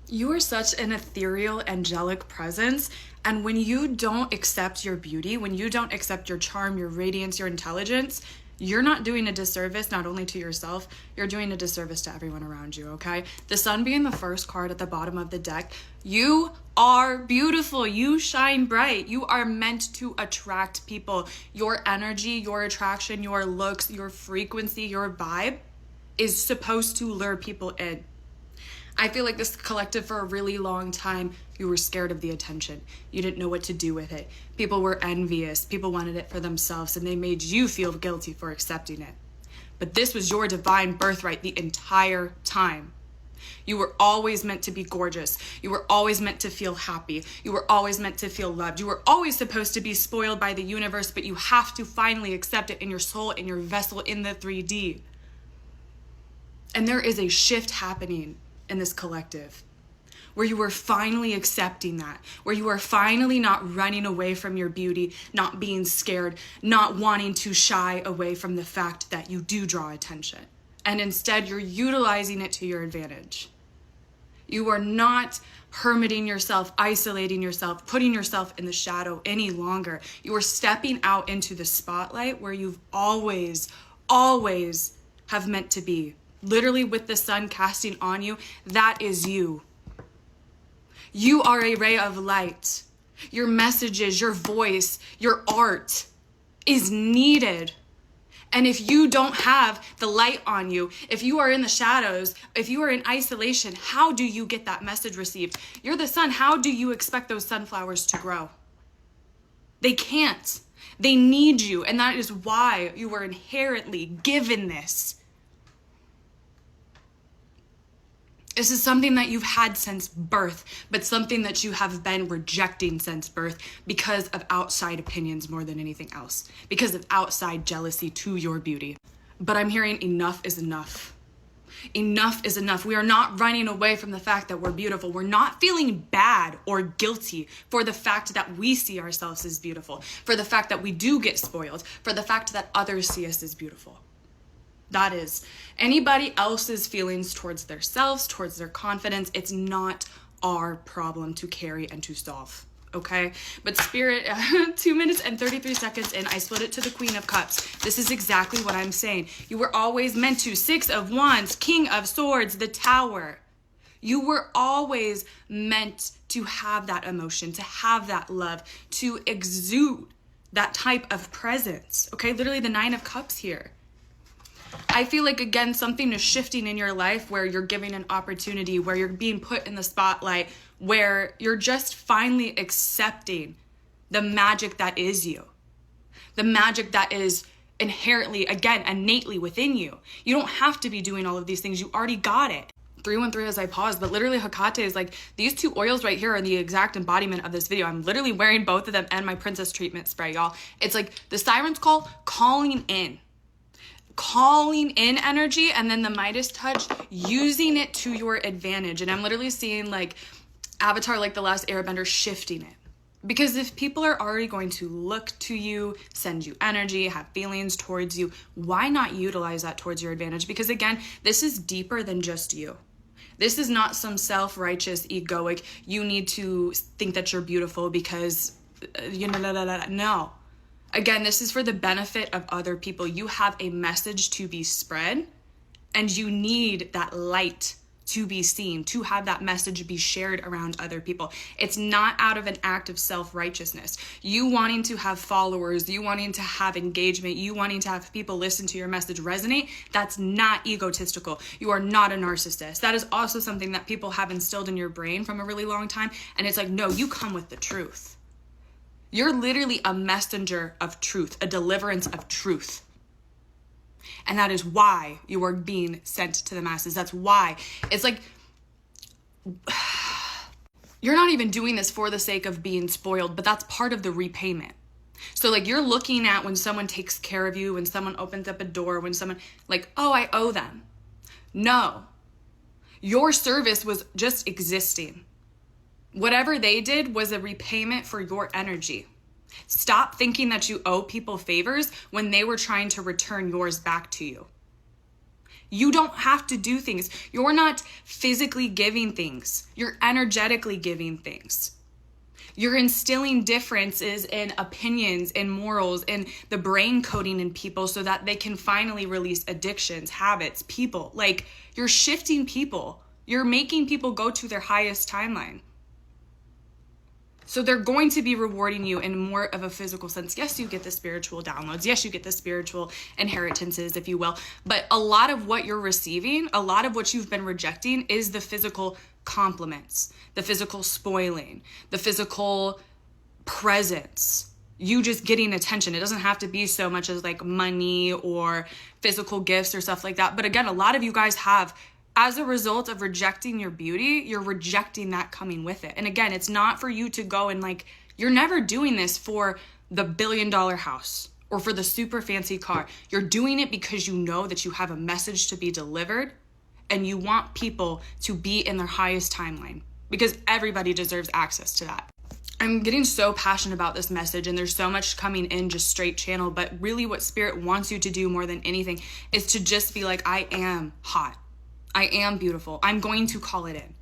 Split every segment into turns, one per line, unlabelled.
You are such an ethereal, angelic presence. And when you don't accept your beauty, when you don't accept your charm, your radiance, your intelligence, you're not doing a disservice not only to yourself, you're doing a disservice to everyone around you, okay? The sun being the first card at the bottom of the deck, you are beautiful. You shine bright. You are meant to attract people. Your energy, your attraction, your looks, your frequency, your vibe is supposed to lure people in. I feel like this collective for a really long time, you were scared of the attention. You didn't know what to do with it. People were envious. People wanted it for themselves, and they made you feel guilty for accepting it. But this was your divine birthright the entire time. You were always meant to be gorgeous. You were always meant to feel happy. You were always meant to feel loved. You were always supposed to be spoiled by the universe, but you have to finally accept it in your soul, in your vessel, in the 3D. And there is a shift happening in this collective where you are finally accepting that, where you are finally not running away from your beauty, not being scared, not wanting to shy away from the fact that you do draw attention. And instead, you're utilizing it to your advantage. You are not hermiting yourself, isolating yourself, putting yourself in the shadow any longer. You are stepping out into the spotlight where you've always have meant to be. Literally with the sun casting on you, that is you. You are a ray of light. Your messages, your voice, your art is needed. And if you don't have the light on you, if you are in the shadows, if you are in isolation, how do you get that message received? You're the sun. How do you expect those sunflowers to grow? They can't. They need you. And that is why you were inherently given this. This is something that you've had since birth, but something that you have been rejecting since birth because of outside opinions more than anything else, because of outside jealousy to your beauty. But I'm hearing enough is enough. Enough is enough. We are not running away from the fact that we're beautiful. We're not feeling bad or guilty for the fact that we see ourselves as beautiful, for the fact that we do get spoiled, for the fact that others see us as beautiful. That is anybody else's feelings towards themselves, towards their confidence. It's not our problem to carry and to solve, okay? But Spirit, 2 minutes and 33 seconds in, I split it to the Queen of Cups. This is exactly what I'm saying. You were always meant to. 6 of Wands, King of Swords, the Tower. You were always meant to have that emotion, to have that love, to exude that type of presence, okay? Literally the 9 of Cups here. I feel like, again, something is shifting in your life where you're giving an opportunity, where you're being put in the spotlight, where you're just finally accepting the magic that is you. The magic that is inherently, again, innately within you. You don't have to be doing all of ththese things. You already got it. 313 as I pause, but literally Hecate is like, these 2 oils right here are the exact embodiment of this video. I'm literally wearing both of them and my princess treatment spray, y'all. It's like the Siren's Call, calling in energy, and then the Midas touch, using it to your advantage. And I'm literally seeing like Avatar, like the last Airbender, shifting it. Because if people are already going to look to you, send you energy, have feelings towards you, why not utilize that towards your advantage? Because again, this is deeper than just you. This is not some self-righteous, egoic, you need to think that you're beautiful because, no. Again, this is for the benefit of other people. You have a message to be spread, and you need that light to be seen, to have that message be shared around other people. It's not out of an act of self-righteousness. You wanting to have followers, you wanting to have engagement, you wanting to have people listen to your message resonate, that's not egotistical. You are not a narcissist. That is also something that people have instilled in your brain from a really long time, and it's like, no, you come with the truth. You're literally a messenger of truth, a deliverance of truth. And that is why you are being sent to the masses. That's why. It's like, you're not even doing this for the sake of being spoiled, but that's part of the repayment. So like you're looking at when someone takes care of you, when someone opens up a door, when someone like, oh, I owe them. No, your service was just existing. Whatever they did was a repayment for your energy. Stop thinking that you owe people favors when they were trying to return yours back to you. You don't have to do things. You're not physically giving things. You're energetically giving things. You're instilling differences in opinions, in morals, in the brain coding in people so that they can finally release addictions, habits, people. Like, you're shifting people. You're making people go to their highest timeline. So they're going to be rewarding you in more of a physical sense. Yes, you get the spiritual downloads. Yes, you get the spiritual inheritances, if you will. But a lot of what you're receiving, a lot of what you've been rejecting is the physical compliments, the physical spoiling, the physical presence. You just getting attention. It doesn't have to be so much as like money or physical gifts or stuff like that. But again, a lot of you guys have, as a result of rejecting your beauty, you're rejecting that coming with it. And again, it's not for you to go and like, you're never doing this for the $1 billion house or for the super fancy car. You're doing it because you know that you have a message to be delivered and you want people to be in their highest timeline because everybody deserves access to that. I'm getting so passionate about this message and there's so much coming in just straight channel, but really what Spirit wants you to do more than anything is to just be like, I am hot. I am beautiful. I'm going to call it in.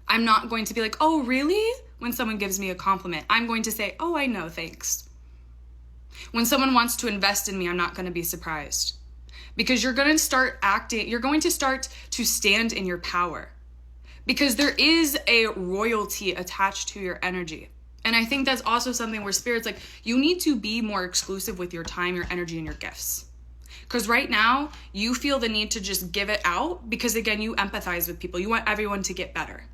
I'm not going to be like, oh, really? When someone gives me a compliment, I'm going to say, oh, I know, thanks. When someone wants to invest in me, I'm not going to be surprised because you're going to start acting. You're going to start to stand in your power because there is a royalty attached to your energy. And I think that's also something where Spirit's like, you need to be more exclusive with your time, your energy, and your gifts. Because right now, you feel the need to just give it out because, again, you empathize with people. You want everyone to get better.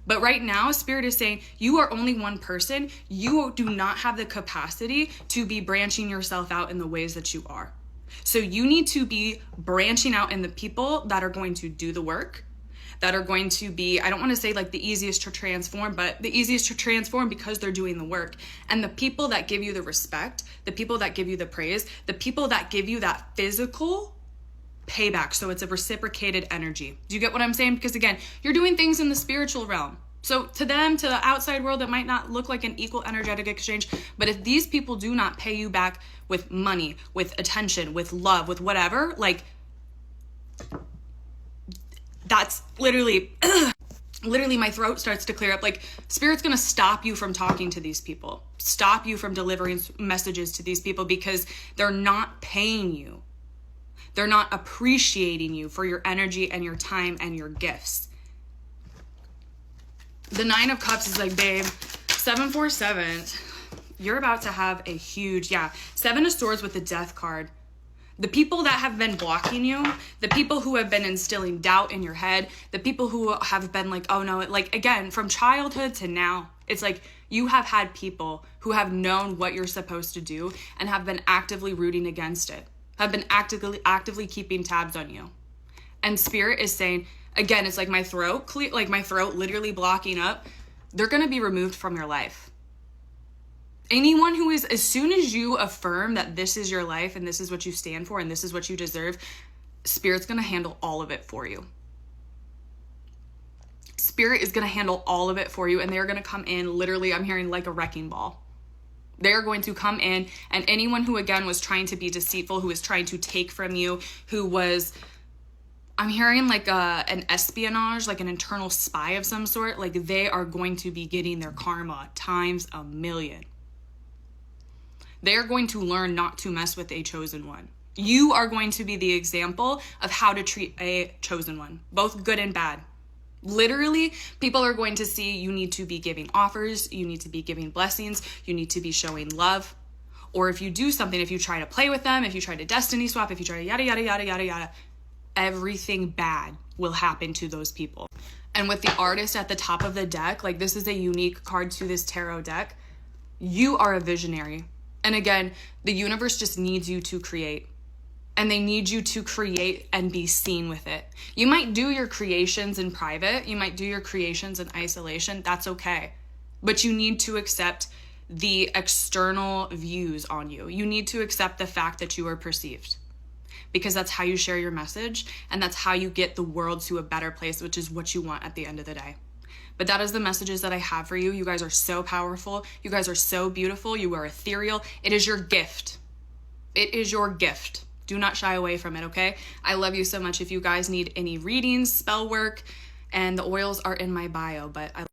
But right now, Spirit is saying you are only one person. You do not have the capacity to be branching yourself out in the ways that you are. So you need to be branching out in the people that are going to do the work, that are going to be, I don't want to say like the easiest to transform, but the easiest to transform because they're doing the work. And the people that give you the respect, the people that give you the praise, the people that give you that physical payback. So it's a reciprocated energy. Do you get what I'm saying? Because again, you're doing things in the spiritual realm. So to them, to the outside world, it might not look like an equal energetic exchange. But if these people do not pay you back with money, with attention, with love, with whatever, like, that's literally my throat starts to clear up. Like, Spirit's going to stop you from talking to these people, stop you from delivering messages to these people because they're not paying you. They're not appreciating you for your energy and your time and your gifts. The 9 of Cups is like, babe, 747, you're about to have a huge, 7 of Swords with the Death card. The people that have been blocking you, the people who have been instilling doubt in your head, the people who have been like, oh no, like again, from childhood to now, it's like you have had people who have known what you're supposed to do and have been actively rooting against it, have been actively keeping tabs on you. And Spirit is saying, again, it's like my throat literally blocking up. They're going to be removed from your life. Anyone who is, as soon as you affirm that this is your life and this is what you stand for and this is what you deserve, Spirit's going to handle all of it for you. Spirit is going to handle all of it for you and they're going to come in, literally, I'm hearing like a wrecking ball. They're going to come in and anyone who, again, was trying to be deceitful, who was trying to take from you, who was, I'm hearing like an espionage, like an internal spy of some sort, like they are going to be getting their karma times 1,000,000. They're going to learn not to mess with a chosen one. You are going to be the example of how to treat a chosen one, both good and bad. Literally, people are going to see you need to be giving offers, you need to be giving blessings, you need to be showing love. Or if you do something, if you try to play with them, if you try to destiny swap, if you try to yada, yada, yada, yada, yada, everything bad will happen to those people. And with the Artist at the top of the deck, like this is a unique card to this tarot deck. You are a visionary. And again, the universe just needs you to create. And they need you to create and be seen with it. You might do your creations in private. You might do your creations in isolation. That's okay. But you need to accept the external views on you. You need to accept the fact that you are perceived. Because that's how you share your message. And that's how you get the world to a better place, which is what you want at the end of the day. But that is the messages that I have for you. You guys are so powerful. You guys are so beautiful. You are ethereal. It is your gift. It is your gift Do not shy away from it, okay? I love you so much. If you guys need any readings, spell work, and the oils are in my bio, but I